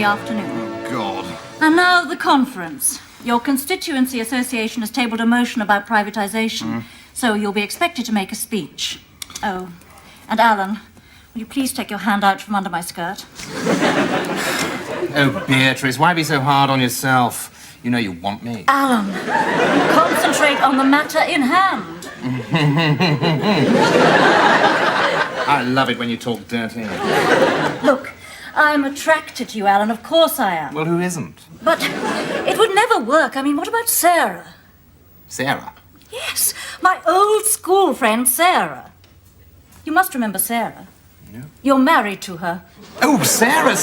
the afternoon. Oh, God. And now the conference. Your constituency association has tabled a motion about privatisation, so you'll be expected to make a speech. Oh, and Alan, will you please take your hand out from under my skirt? Oh, Beatrice, why be so hard on yourself? You know you want me. Alan, concentrate on the matter in hand. I love it when you talk dirty. Look, I'm attracted to you, Alan. Of course I am. Well, who isn't? But it would never work. I mean, what about Sarah? Sarah? Yes, my old school friend, Sarah. You must remember Sarah. No. You're married to her. Oh, Sarah!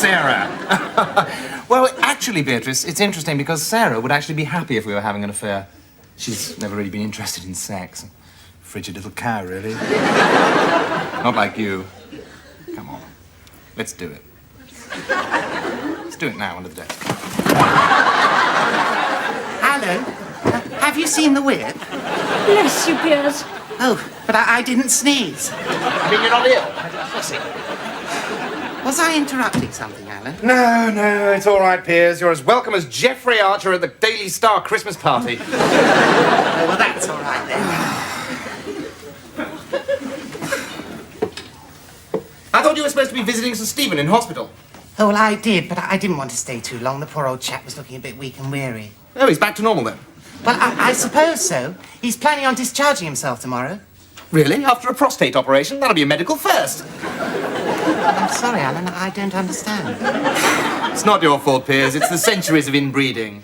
Well, actually, Beatrice, it's interesting because Sarah would actually be happy if we were having an affair. She's never really been interested in sex. Frigid little cow, really. Not like you. Come on. Let's do it. Let's do it now under the desk. Hello. Have you seen the whip? Bless you, Piers. Oh, but I didn't sneeze. I mean, you're not ill. Was I interrupting something, Alan? No, it's all right, Piers. You're as welcome as Jeffrey Archer at the Daily Star Christmas party. Oh, well, that's all right then. I thought you were supposed to be visiting Sir Stephen in hospital. Oh, well, I did, but I didn't want to stay too long. The poor old chap was looking a bit weak and weary. Oh, he's back to normal then. Well, I suppose so. He's planning on discharging himself tomorrow. Really? After a prostate operation? That'll be a medical first. I'm sorry, Alan, I don't understand. It's not your fault, Piers. It's the centuries of inbreeding.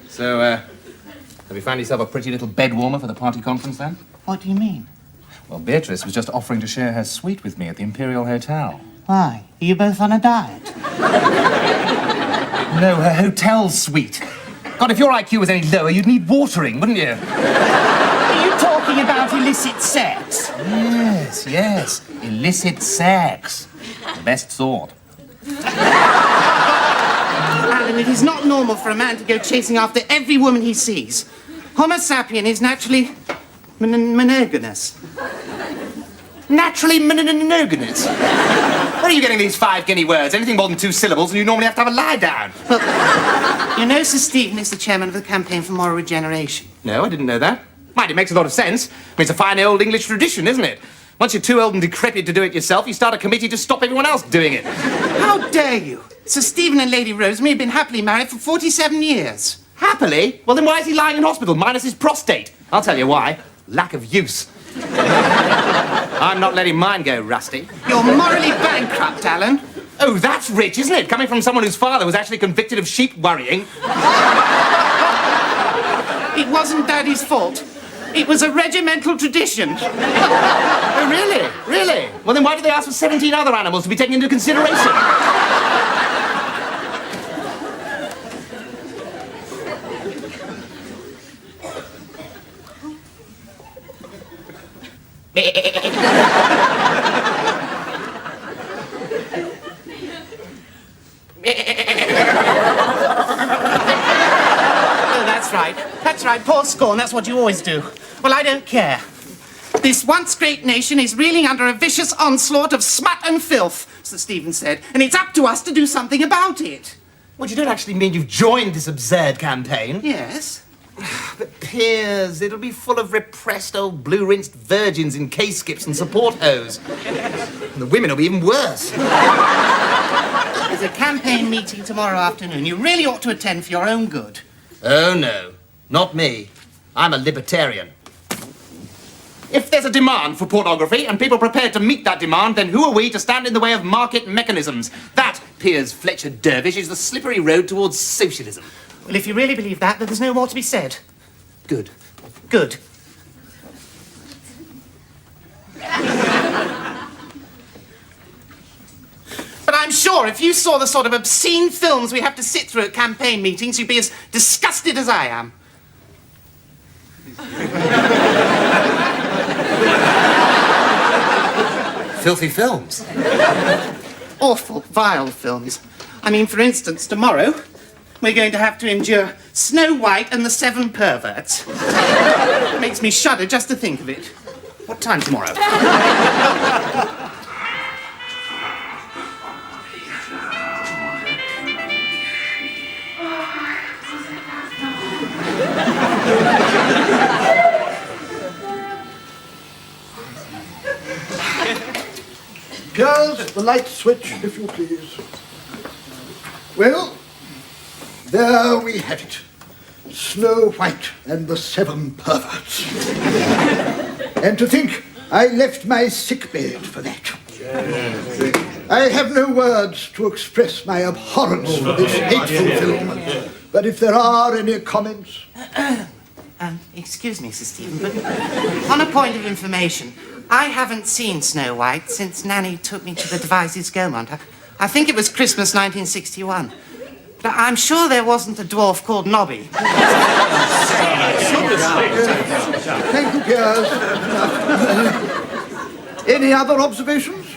So, have you found yourself a pretty little bed warmer for the party conference, then? What do you mean? Well, Beatrice was just offering to share her suite with me at the Imperial Hotel. Why? Are you both on a diet? No, her hotel suite. God, if your IQ was any lower, you'd need watering, wouldn't you? Are you talking about illicit sex? Yes. Illicit sex. The best sort. Alan, it is not normal for a man to go chasing after every woman he sees. Homo sapien is naturally monogamous. Naturally monogamous. Where are you getting these 5 guinea words? Anything more than 2 syllables and you normally have to have a lie down. Well, you know Sir Stephen is the chairman of the campaign for moral regeneration. No, I didn't know that. Mind, it makes a lot of sense. I mean, it's a fine old English tradition, isn't it? Once you're too old and decrepit to do it yourself, you start a committee to stop everyone else doing it. How dare you? Sir Stephen and Lady Rosemary have been happily married for 47 years. Happily? Well, then why is he lying in hospital, minus his prostate? I'll tell you why. Lack of use. I'm not letting mine go rusty. You're morally bankrupt, Alan. Oh, that's rich, isn't it? Coming from someone whose father was actually convicted of sheep worrying. It wasn't Daddy's fault. It was a regimental tradition. Oh, really? Really? Well, then why did they ask for 17 other animals to be taken into consideration? That's right, pour scorn, that's what you always do. Well, I don't care. This once great nation is reeling under a vicious onslaught of smut and filth, Sir Stephen said, and it's up to us to do something about it. Well, you don't actually mean you've joined this absurd campaign? Yes. But Piers, it'll be full of repressed old blue-rinsed virgins in K-skips and support hose. And the women will be even worse. There's a campaign meeting tomorrow afternoon. You really ought to attend for your own good. Oh, no. Not me. I'm a libertarian. If there's a demand for pornography and people prepared to meet that demand, then who are we to stand in the way of market mechanisms? That, Piers Fletcher Dervish, is the slippery road towards socialism. Well, if you really believe that, then there's no more to be said. Good. Good. But I'm sure if you saw the sort of obscene films we have to sit through at campaign meetings, you'd be as disgusted as I am. Filthy films. Awful, vile films. I mean, for instance, tomorrow, we're going to have to endure Snow White and the Seven Perverts. It makes me shudder just to think of it. What time tomorrow? Girls, the light switch, if you please. Well, there we have it. Snow White and the Seven Perverts. And to think I left my sickbed for that. I have no words to express my abhorrence for this hateful film. But if there are any comments... Excuse me, Sir Stephen, but on a point of information, I haven't seen Snow White since Nanny took me to the Devizes Gaumont. I think it was Christmas 1961. But I'm sure there wasn't a dwarf called Nobby. Thank you, girls. Any other observations?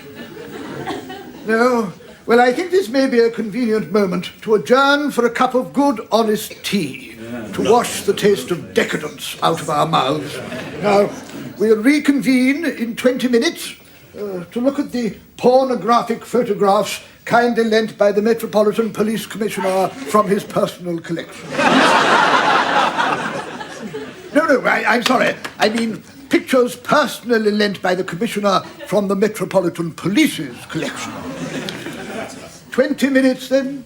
No? Well, I think this may be a convenient moment to adjourn for a cup of good, honest tea, to wash the taste of decadence out of our mouths. Now, we'll reconvene in 20 minutes to look at the pornographic photographs kindly lent by the Metropolitan Police Commissioner from his personal collection. No, I'm sorry. I mean, pictures personally lent by the Commissioner from the Metropolitan Police's collection. 20 minutes, then.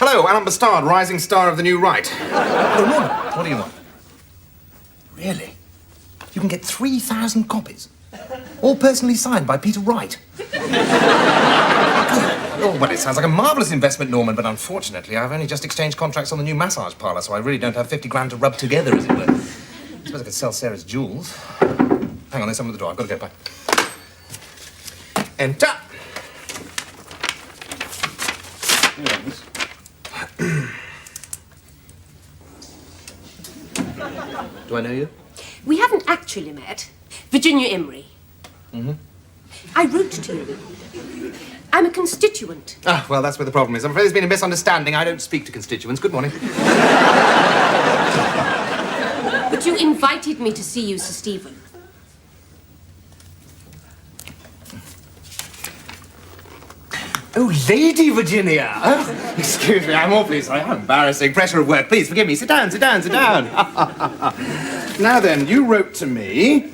Hello, Alan Bastard, rising star of the New Right. Good morning. What do you want? Really? You can get 3,000 copies? All personally signed by Peter Wright? Oh, well, it sounds like a marvellous investment, Norman, but unfortunately, I've only just exchanged contracts on the new massage parlour, so I really don't have 50 grand to rub together, as it were. I suppose I could sell Sarah's jewels. Hang on, there's someone at the door. I've got to go. Bye. Enter. Do I know you? We haven't actually met. Virginia Emery. Mm-hmm. I wrote to you. I'm a constituent. Ah, well, that's where the problem is. I'm afraid there's been a misunderstanding. I don't speak to constituents. Good morning. But you invited me to see you, Sir Stephen. Oh, Lady Virginia! Oh, excuse me, I'm awfully sorry. How embarrassing. Pressure of work. Please, forgive me. Sit down, sit down, sit down. Now then, you wrote to me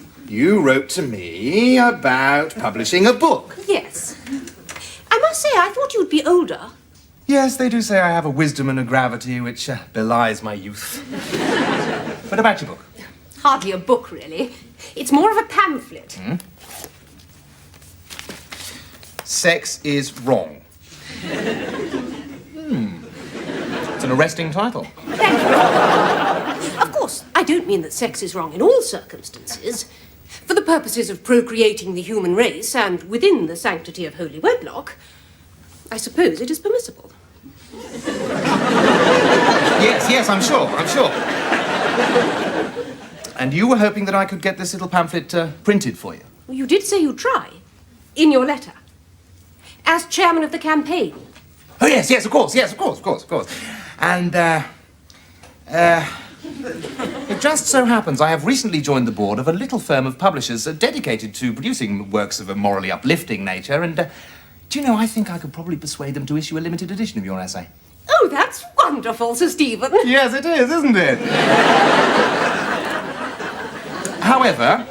about publishing a book. Yes. I must say, I thought you'd be older. Yes, they do say I have a wisdom and a gravity which belies my youth. What about your book? Hardly a book, really. It's more of a pamphlet. Hmm? Sex is wrong. It's an arresting title. Thank you. Of course, I don't mean that sex is wrong in all circumstances. For the purposes of procreating the human race and within the sanctity of holy wedlock, I suppose it is permissible. Yes, I'm sure. And you were hoping that I could get this little pamphlet printed for you? Well, you did say you'd try. In your letter. As chairman of the campaign. Oh, yes, of course. And, it just so happens I have recently joined the board of a little firm of publishers dedicated to producing works of a morally uplifting nature, and, do you know, I think I could probably persuade them to issue a limited edition of your essay. Oh, that's wonderful, Sir Stephen. Yes, it is, isn't it? However,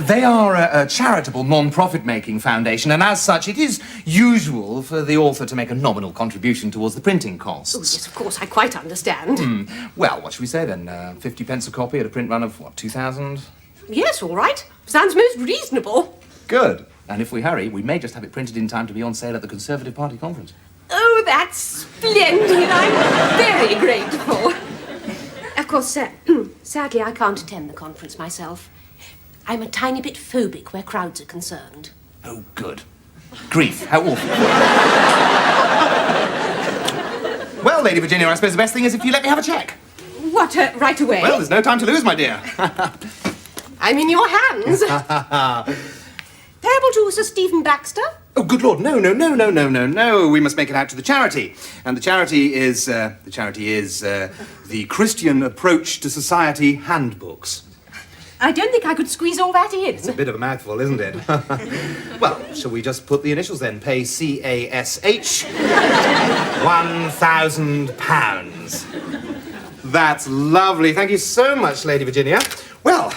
They are a charitable, non-profit-making foundation, and as such, it is usual for the author to make a nominal contribution towards the printing costs. Oh, yes, of course, I quite understand. Well, what should we say then? 50 pence a copy at a print run of, what, 2,000? Yes, all right. Sounds most reasonable. Good. And if we hurry, we may just have it printed in time to be on sale at the Conservative Party conference. Oh, that's splendid. I'm very grateful. Of course, sadly, I can't attend the conference myself. I'm a tiny bit phobic where crowds are concerned. Oh, good. Grief, how awful. Well, Lady Virginia, I suppose the best thing is if you let me have a cheque. What, right away? Well, there's no time to lose, my dear. I'm in your hands. Payable to Sir Stephen Baxter? Oh, good Lord, no. We must make it out to the charity. And the charity is the Christian Approach to Society Handbooks. I don't think I could squeeze all that in. It's a bit of a mouthful, isn't it? Well, shall we just put the initials then? Pay CASH £1,000. That's lovely. Thank you so much, Lady Virginia. Well,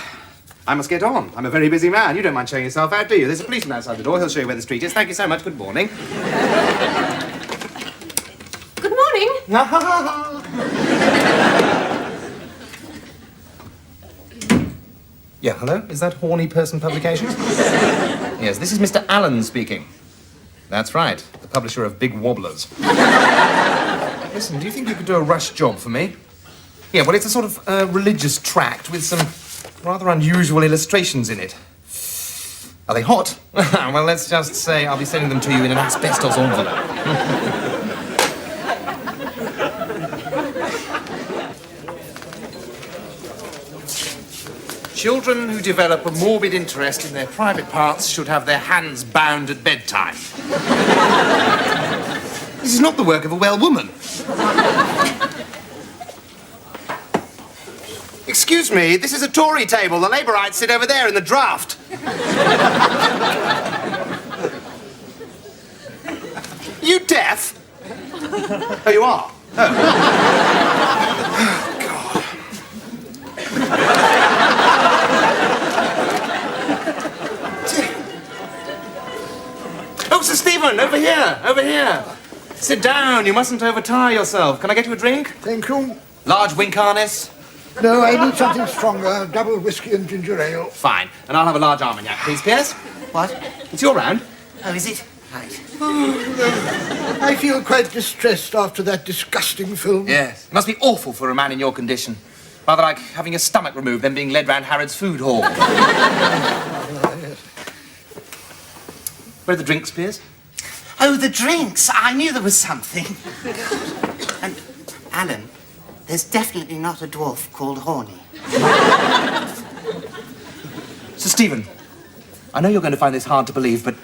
I must get on. I'm a very busy man. You don't mind showing yourself out, do you? There's a policeman outside the door. He'll show you where the street is. Thank you so much. Good morning. Good morning. Yeah, hello? Is that Horny Person Publications? Yes, this is Mr. Allen speaking. That's right, the publisher of Big Wobblers. Listen, do you think you could do a rush job for me? Yeah, well, it's a sort of religious tract with some rather unusual illustrations in it. Are they hot? Well, let's just say I'll be sending them to you in an asbestos envelope. Children who develop a morbid interest in their private parts should have their hands bound at bedtime. This is not the work of a well woman. Excuse me, this is a Tory table. The Labourites sit over there in the draft. You deaf? Oh, you are? Oh. Oh, Sir Stephen, over here. Sit down, you mustn't overtire yourself. Can I get you a drink? Thank you. Large wink harness? No, I need something stronger. Double whiskey and ginger ale. Fine. And I'll have a large Armagnac, please, Pierce. What? It's your round. Oh, is it? Right. I feel quite distressed after that disgusting film. Yes. It must be awful for a man in your condition. Rather like having your stomach removed than being led round Harrod's food hall. Where are the drinks, Piers? Oh, the drinks. I knew there was something. And, Alan, there's definitely not a dwarf called Horny. Sir Stephen, I know you're going to find this hard to believe, but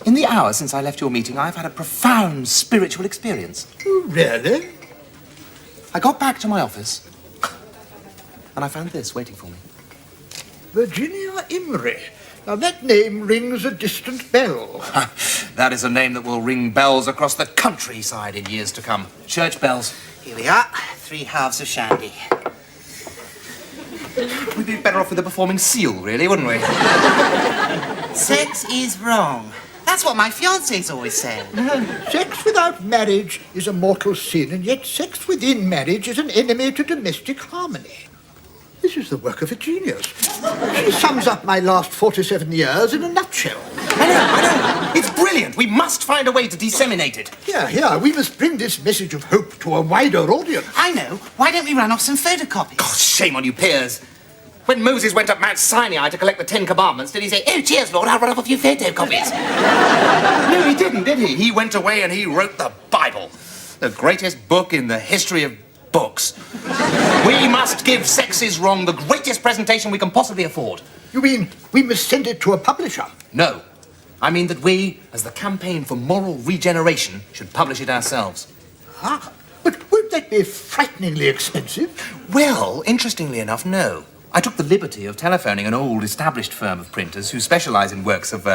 in the hour since I left your meeting, I've had a profound spiritual experience. Oh, really? I got back to my office, and I found this waiting for me. Virginia Imrie. Now, that name rings a distant bell. That is a name that will ring bells across the countryside in years to come. Church bells. Here we are, 3 halves of shandy. We'd be better off with a performing seal, really, wouldn't we? Sex is wrong. That's what my fiancé's always said. Sex without marriage is a mortal sin, and yet sex within marriage is an enemy to domestic harmony. This is the work of a genius. She sums up my last 47 years in a nutshell. I know. It's brilliant. We must find a way to disseminate it. Here, we must bring this message of hope to a wider audience. I know. Why don't we run off some photocopies? God, shame on you, Piers. When Moses went up Mount Sinai to collect the 10 Commandments, did he say, "Oh, cheers, Lord, I'll run off a few photocopies"? No, he didn't, did he? He went away and he wrote the Bible. The greatest book in the history of books. We must give Sex is Wrong the greatest presentation we can possibly afford. You mean we must send it to a publisher? No. I mean that we, as the Campaign for Moral Regeneration, should publish it ourselves. Ah, but won't that be frighteningly expensive? Well, interestingly enough, no. I took the liberty of telephoning an old established firm of printers who specialise in works of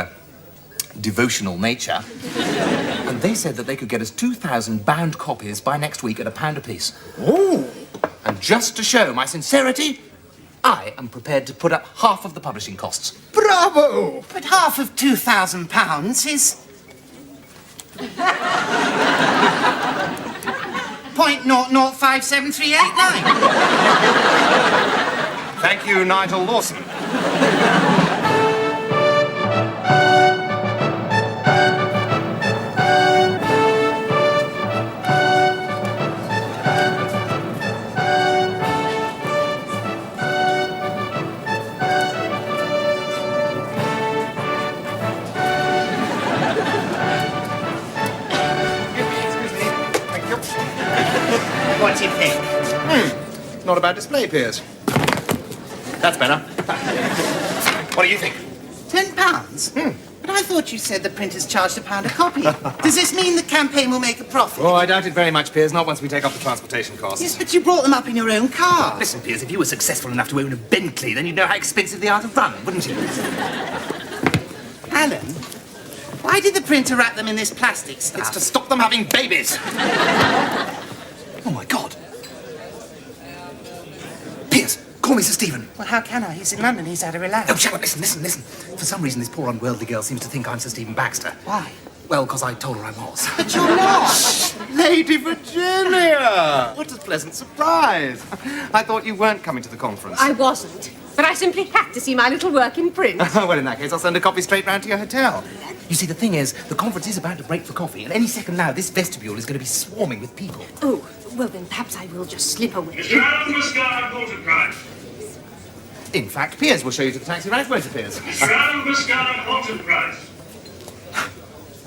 devotional nature. And they said that they could get us 2,000 bound copies by next week at £1 apiece. Oh! And just to show my sincerity, I am prepared to put up half of the publishing costs. Bravo! Bravo! But half of £2,000 is... 0.005739. Thank you, Nigel Lawson. What do you think? Not a bad display, Piers. That's better. What do you think? £10? But I thought you said the printers charged £1 a copy. Does this mean the campaign will make a profit? Oh, I doubt it very much, Piers. Not once we take off the transportation costs. Yes, but you brought them up in your own car. Listen, Piers, if you were successful enough to own a Bentley, then you'd know how expensive they are to run, wouldn't you? Alan, why did the printer wrap them in this plastic stuff? It's to stop them having babies. Oh, my God. Piers, call me Sir Stephen. Well, how can I? He's in London. He's had a relax. Oh, shut up. Listen. For some reason, this poor unworldly girl seems to think I'm Sir Stephen Baxter. Why? Well, because I told her I was. But you're not. Lady Virginia! What a pleasant surprise. I thought you weren't coming to the conference. I wasn't, but I simply had to see my little work in print. Well, in that case, I'll send a copy straight round to your hotel. You see, the thing is, the conference is about to break for coffee, and any second now, this vestibule is going to be swarming with people. Oh, well then perhaps I will just slip away. In fact, Piers will show you to the taxi rank. Where's Piers?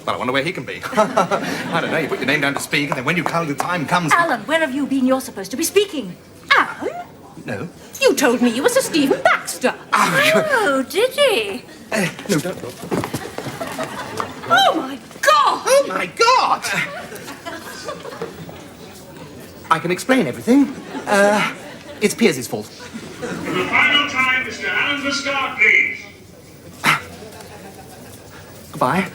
Well, I wonder where he can be. I don't know, you put your name down to speak, and then when the time comes... Alan, where have you been? You're supposed to be speaking. Alan? No. You told me you were Sir Stephen Baxter. Oh, did he? No, don't look. Oh my God! Oh, my God! I can explain everything. It's Piers' fault. For the final time, Mr. Alan Muscard, please. Goodbye.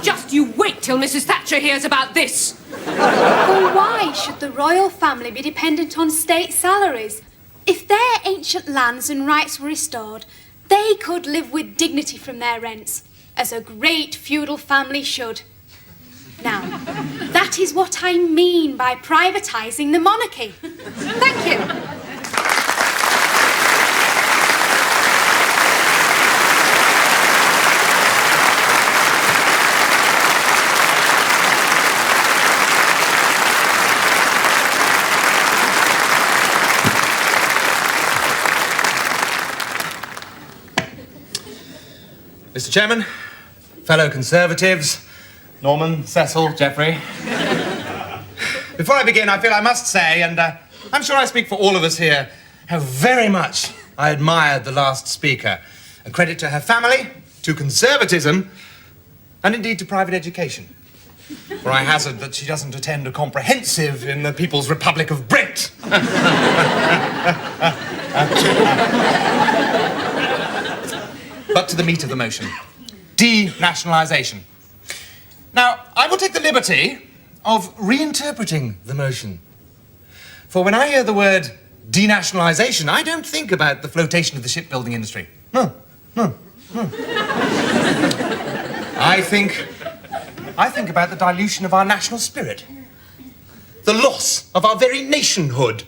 Just you wait till Mrs. Thatcher hears about this. Well, why should the royal family be dependent on state salaries? If their ancient lands and rights were restored, they could live with dignity from their rents, as a great feudal family should. Now, that is what I mean by privatising the monarchy. Thank you. Mr. Chairman, fellow Conservatives, Norman, Cecil, Geoffrey. Before I begin, I feel I must say, and I'm sure I speak for all of us here, how very much I admired the last speaker. A credit to her family, to conservatism, and indeed to private education. For I hazard that she doesn't attend a comprehensive in the People's Republic of Brent. But to the meat of the motion. Denationalisation. Now, I will take the liberty of reinterpreting the motion. For when I hear the word denationalisation, I don't think about the flotation of the shipbuilding industry. No. I think about the dilution of our national spirit. The loss of our very nationhood.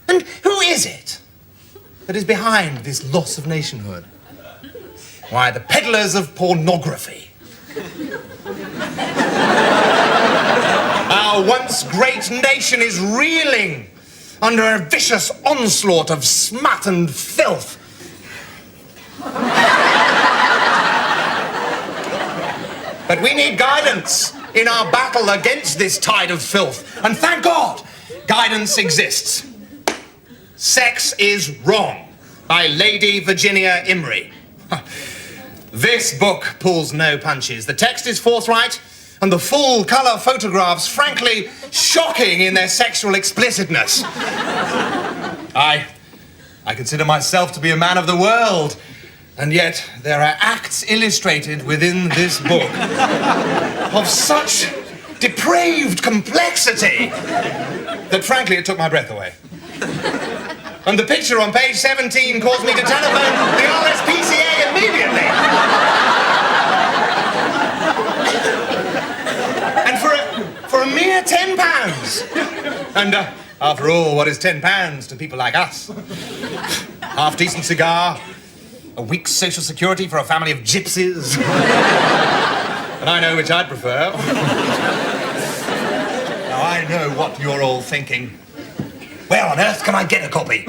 And who is it that is behind this loss of nationhood? Why, the peddlers of pornography. Our once great nation is reeling under a vicious onslaught of smut and filth. But we need guidance in our battle against this tide of filth. And thank God, guidance exists. Sex is Wrong by Lady Virginia Imrie. This book pulls no punches. The text is forthright, and the full-colour photographs, frankly, shocking in their sexual explicitness. I consider myself to be a man of the world, and yet there are acts illustrated within this book of such depraved complexity that, frankly, it took my breath away. And the picture on page 17 caused me to telephone the RSPCA immediately. And for a mere £10. And after all, what is £10 to people like us? Half-decent cigar, a week's social security for a family of gypsies. And I know which I'd prefer. Now, I know what you're all thinking. Where on earth can I get a copy?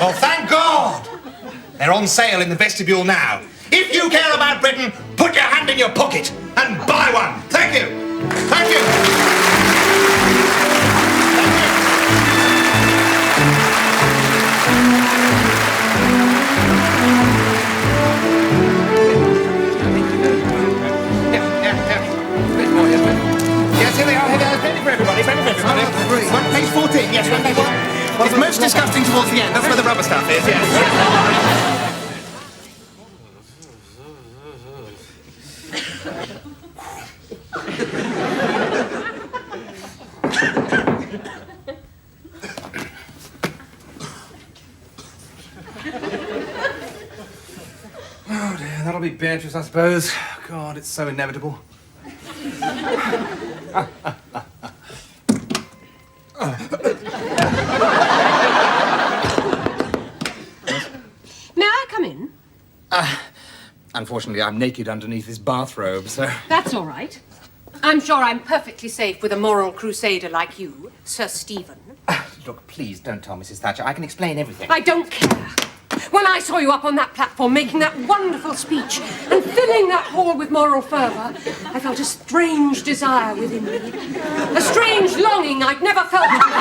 Well, thank God! They're on sale in the vestibule now. If you care about Britain, put your hand in your pocket and buy one. Thank you. Thank you. Yes, here they are. Here they are. Plenty for everybody. Plenty for everybody. Page 14. Yes, one page 1. It's most disgusting towards the end. That's where the rubber stuff is. Yes. Oh dear, that'll be Beatrice, I suppose. God, it's so inevitable. May I come in? Unfortunately, I'm naked underneath this bathrobe, so... That's all right. I'm sure I'm perfectly safe with a moral crusader like you, Sir Stephen. Look, please don't tell Mrs. Thatcher. I can explain everything. I don't care. When I saw you up on that platform making that wonderful speech and filling that hall with moral fervour, I felt a strange desire within me. A strange longing I'd never felt before.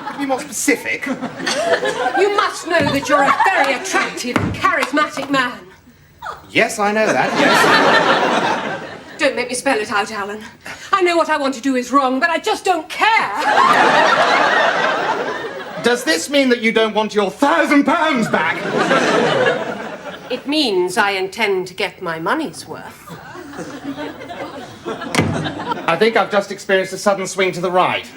Could you be more specific? You must know that you're a very attractive and charismatic man. Yes, I know that, yes. Don't make me spell it out, Alan. I know what I want to do is wrong, but I just don't care. Does this mean that you don't want your £1,000 back? It means I intend to get my money's worth. I think I've just experienced a sudden swing to the right.